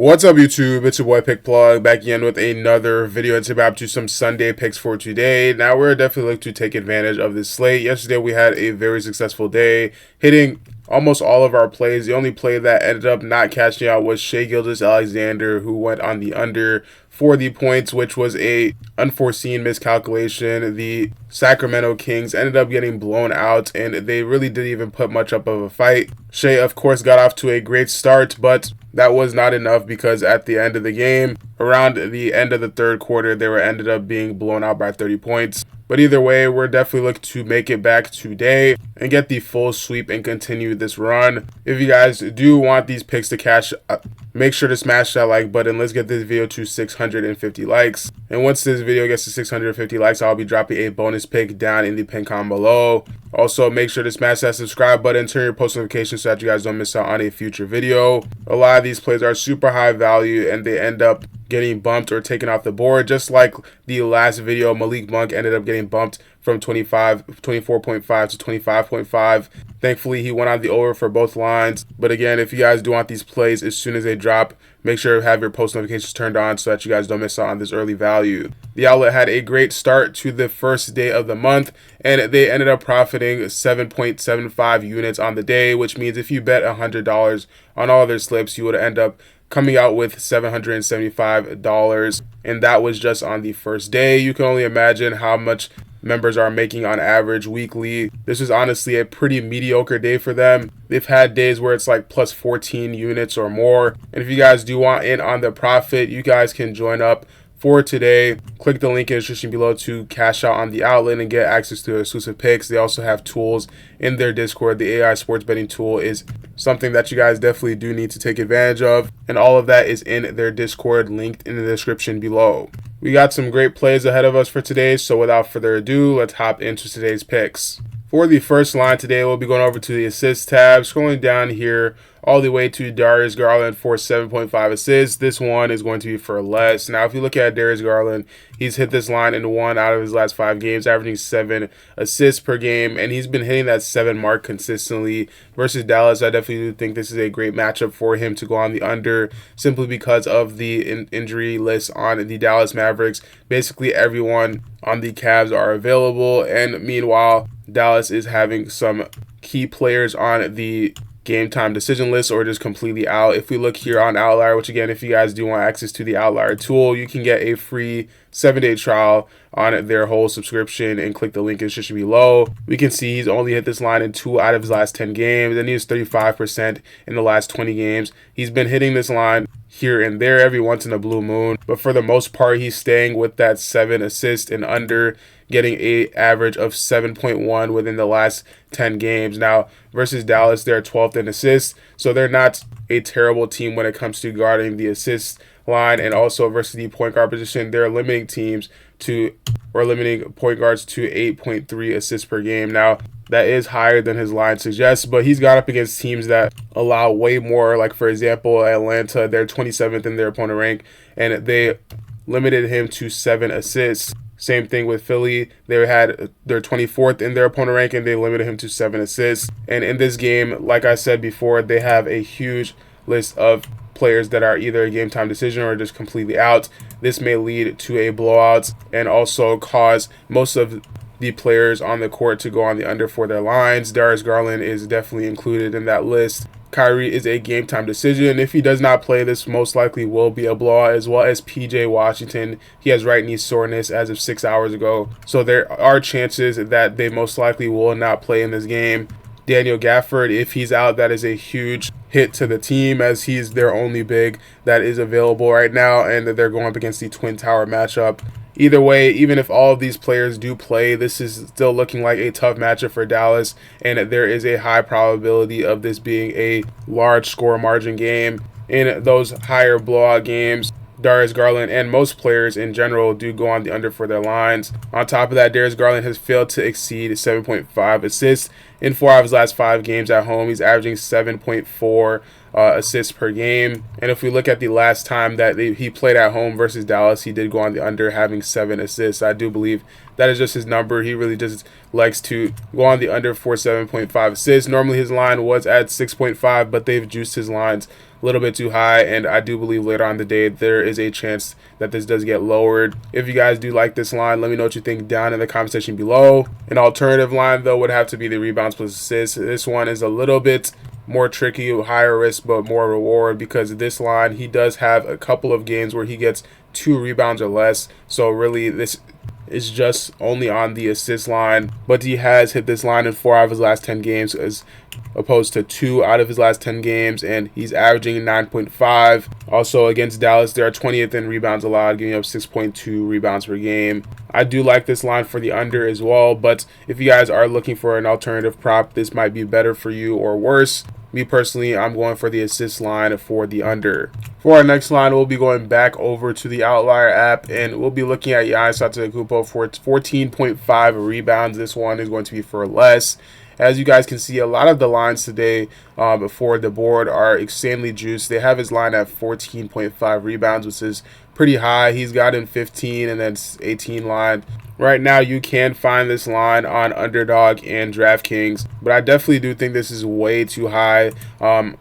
What's up, YouTube? It's your boy Pick Plug back again with another video. It's about to some Sunday picks for today. Now we're definitely looking to take advantage of this slate. Yesterday we had a very successful day, hitting almost all of our plays. The only play that ended up not catching out was Shai Gilgeous-Alexander, who went on the under for the points, which was a unforeseen miscalculation. The Sacramento Kings ended up getting blown out, and they really didn't even put much up of a fight. Shai, of course, got off to a great start, but that was not enough because at the end of the game, around the end of the third quarter, they ended up being blown out by 30 points. But either way, we're definitely looking to make it back today and get the full sweep and continue this run. If you guys do want these picks to cash, make sure to smash that like button. Let's get this video to 650 likes. And once this video gets to 650 likes, I'll be dropping a bonus pick down in the pin comment below. Also, make sure to smash that subscribe button, turn your post notifications so that you guys don't miss out on a future video. A lot of these plays are super high value and they end up getting bumped or taken off the board. Just like the last video, Malik Monk ended up getting bumped from 24.5 to 25.5. Thankfully, he went on the over for both lines. But again, if you guys do want these plays as soon as they drop, make sure to have your post notifications turned on so that you guys don't miss out on this early value. The outlet had a great start to the first day of the month, and they ended up profiting 7.75 units on the day, which means if you bet $100 on all their slips, you would end up coming out with $775, and that was just on the first day. You can only imagine how much members are making on average weekly. This is honestly a pretty mediocre day for them. They've had days where it's like plus 14 units or more. And if you guys do want in on the profit, you guys can join up for today. Click the link in the description below to cash out on the outlet and get access to exclusive picks. They also have tools in their Discord. The AI sports betting tool is something that you guys definitely do need to take advantage of, and all of that is in their Discord, linked in the description below. We got some great plays ahead of us for today, so without further ado, let's hop into today's picks. For the first line today, we'll be going over to the assist tab, scrolling down here all the way to Darius Garland for 7.5 assists. This one is going to be for less. Now, if you look at Darius Garland, he's hit this line in 1 out of his last 5 games, averaging 7 assists per game, and he's been hitting that 7 mark consistently. Versus Dallas, I definitely do think this is a great matchup for him to go on the under, simply because of the injury list on the Dallas Mavericks. Basically, everyone on the Cavs are available, and meanwhile, Dallas is having some key players on the game time decision list or just completely out. If we look here on Outlier, which again, if you guys do want access to the Outlier tool, you can get a free 7-day trial on their whole subscription and click the link in the description below. We can see he's only hit this line in 2 out of his last 10 games, and he is 35% in the last 20 games. He's been hitting this line here and there every once in a blue moon, but for the most part, he's staying with that 7 assists and under, getting a average of 7.1 within the last 10 games. Now, versus Dallas, they're 12th in assists, so they're not a terrible team when it comes to guarding the assist line, and also versus the point guard position, they're limiting point guards to 8.3 assists per game. Now, that is higher than his line suggests, but he's gone up against teams that allow way more. Like, for example, Atlanta, they're 27th in their opponent rank, and they limited him to 7 assists. Same thing with Philly. They're 24th in their opponent rank, and they limited him to 7 assists. And in this game, like I said before, they have a huge list of players that are either a game time decision or just completely out. This may lead to a blowout and also cause most of the players on the court to go on the under for their lines. Darius Garland is definitely included in that list. Kyrie is a game time decision. If he does not play, this most likely will be a blowout, as well as PJ Washington. He has right knee soreness as of 6 hours ago, so there are chances that they most likely will not play in this game. Daniel Gafford, if he's out, that is a huge hit to the team, as he's their only big that is available right now, and that they're going up against the Twin Tower matchup. Either way, even if all of these players do play, this is still looking like a tough matchup for Dallas, and there is a high probability of this being a large score margin game. In those higher blowout games, Darius Garland and most players in general do go on the under for their lines. On top of that, Darius Garland has failed to exceed 7.5 assists in 4 out of his last 5 games at home. He's averaging 7.4 assists per game. And if we look at the last time that he played at home versus Dallas, he did go on the under, having 7 assists. I do believe that is just his number. He really just likes to go on the under for 7.5 assists. Normally his line was at 6.5, but they've juiced his lines a little bit too high, and I do believe later on in the day there is a chance that this does get lowered. If you guys do like this line, let me know what you think down in the comment section below. An alternative line though would have to be the rebounds plus assists. This one is a little bit more tricky, higher risk but more reward, because this line, he does have a couple of games where he gets 2 rebounds or less. So really this is just only on the assist line, but he has hit this line in 4 out of his last 10 games as opposed to 2 out of his last 10 games, and he's averaging 9.5. Also against Dallas, they are 20th in rebounds allowed, giving up 6.2 rebounds per game. I do like this line for the under as well, but if you guys are looking for an alternative prop, this might be better for you or worse. Me personally, I'm going for the assist line for the under. For our next line, we'll be going back over to the Outlier app, and we'll be looking at Giannis Antetokounmpo for 14.5 rebounds. This one is going to be for less. As you guys can see, a lot of the lines today before the board are insanely juiced. They have his line at 14.5 rebounds, which is pretty high. He's gotten 15 and then 18 line. Right now, you can find this line on Underdog and DraftKings, but I definitely do think this is way too high.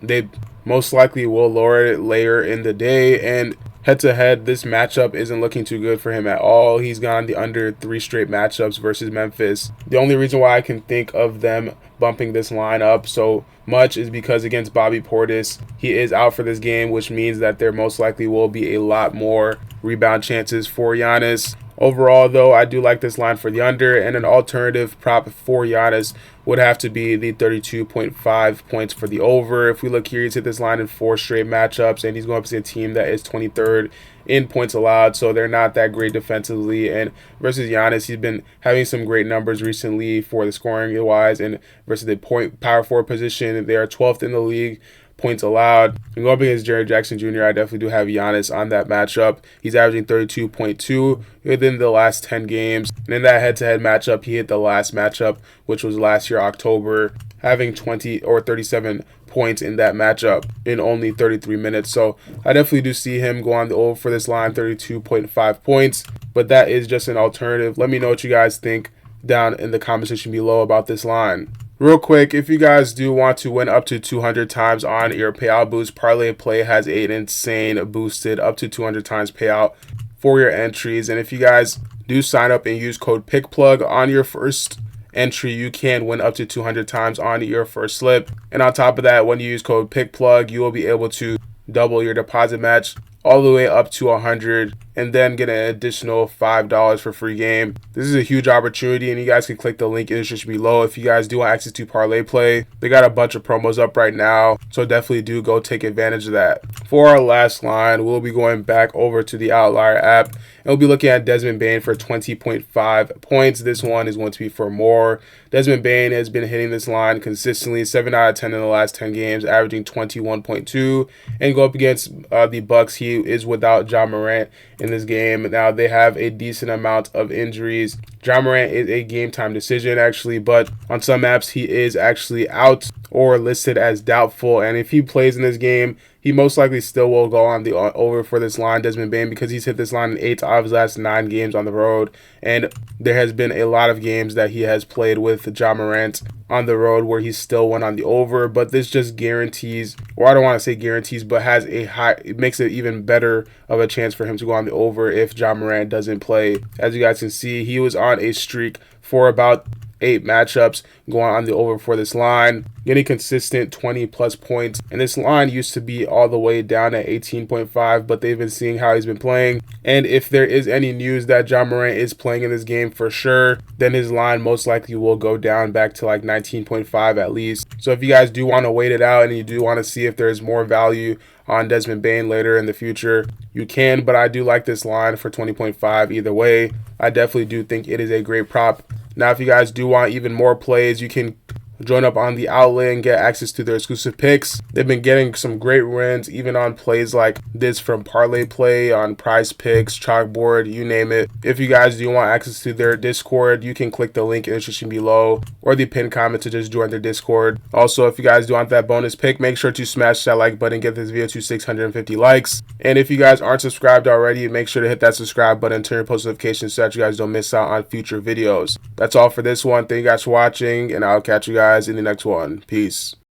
They most likely will lower it later in the day, and head-to-head, this matchup isn't looking too good for him at all. He's gone the under 3 straight matchups versus Memphis. The only reason why I can think of them bumping this line up so much is because against Bobby Portis, he is out for this game, which means that there most likely will be a lot more rebound chances for Giannis. Overall, though, I do like this line for the under, and an alternative prop for Giannis would have to be the 32.5 points for the over. If we look here, he's hit this line in 4 straight matchups, and he's going up against a team that is 23rd in points allowed, so they're not that great defensively. And versus Giannis, he's been having some great numbers recently for the scoring wise, and versus the power forward position, they are 12th in the league points allowed. And going up against Jaren Jackson Jr., I definitely do have Giannis on that matchup. He's averaging 32.2 within the last 10 games. And in that head-to-head matchup, he hit the last matchup, which was last year, October, having 20 or 37 points in that matchup in only 33 minutes. So I definitely do see him go on the over for this line, 32.5 points. But that is just an alternative. Let me know what you guys think down in the comment section below about this line. Real quick, if you guys do want to win up to 200 times on your payout boost, Parlay Play has an insane boosted up to 200 times payout for your entries. And if you guys do sign up and use code PICKPLUG on your first entry, you can win up to 200 times on your first slip. And on top of that, when you use code PICKPLUG, you will be able to double your deposit match all the way up to 100, and then get an additional $5 for free game. This is a huge opportunity, and you guys can click the link in the description below if you guys do want access to Parlay Play. They got a bunch of promos up right now, so definitely do go take advantage of that. For our last line, we'll be going back over to the Outlier app, and we'll be looking at Desmond Bane for 20.5 points. This one is going to be for more. Desmond Bane has been hitting this line consistently, 7 out of 10 in the last 10 games, averaging 21.2, and go up against the Bucks. He is without Ja Morant in this game. Now, they have a decent amount of injuries. Ja Morant is a game time decision, actually, but on some apps, he is actually out or listed as doubtful. And if he plays in this game, he most likely still will go on the over for this line, Desmond Bane, because he's hit this line in 8 out of his last 9 games on the road. And there has been a lot of games that he has played with Ja Morant on the road where he still went on the over. But this just guarantees, or I don't want to say guarantees, but has a high, it makes it even better of a chance for him to go on the over if Ja Morant doesn't play. As you guys can see, he was on a streak for about 8 matchups going on the over for this line, getting consistent 20 plus points. And this line used to be all the way down at 18.5, but they've been seeing how he's been playing. And if there is any news that Ja Morant is playing in this game for sure, then his line most likely will go down back to like 19.5 at least. So if you guys do want to wait it out and you do want to see if there's more value on Desmond Bane later in the future, you can. But I do like this line for 20.5 either way. I definitely do think it is a great prop. Now, if you guys do want even more plays, you can join up on the outlet and get access to their exclusive picks. They've been getting some great wins, even on plays like this from Parlay Play, on PrizePicks, Chalkboard, you name it. If you guys do want access to their Discord, you can click the link in the description below or the pinned comment to just join their Discord. Also, if you guys do want that bonus pick, make sure to smash that like button, get this video to 650 likes. And if you guys aren't subscribed already, make sure to hit that subscribe button, turn your post notifications so that you guys don't miss out on future videos. That's all for this one. Thank you guys for watching, and I'll catch you guys in the next one. Peace.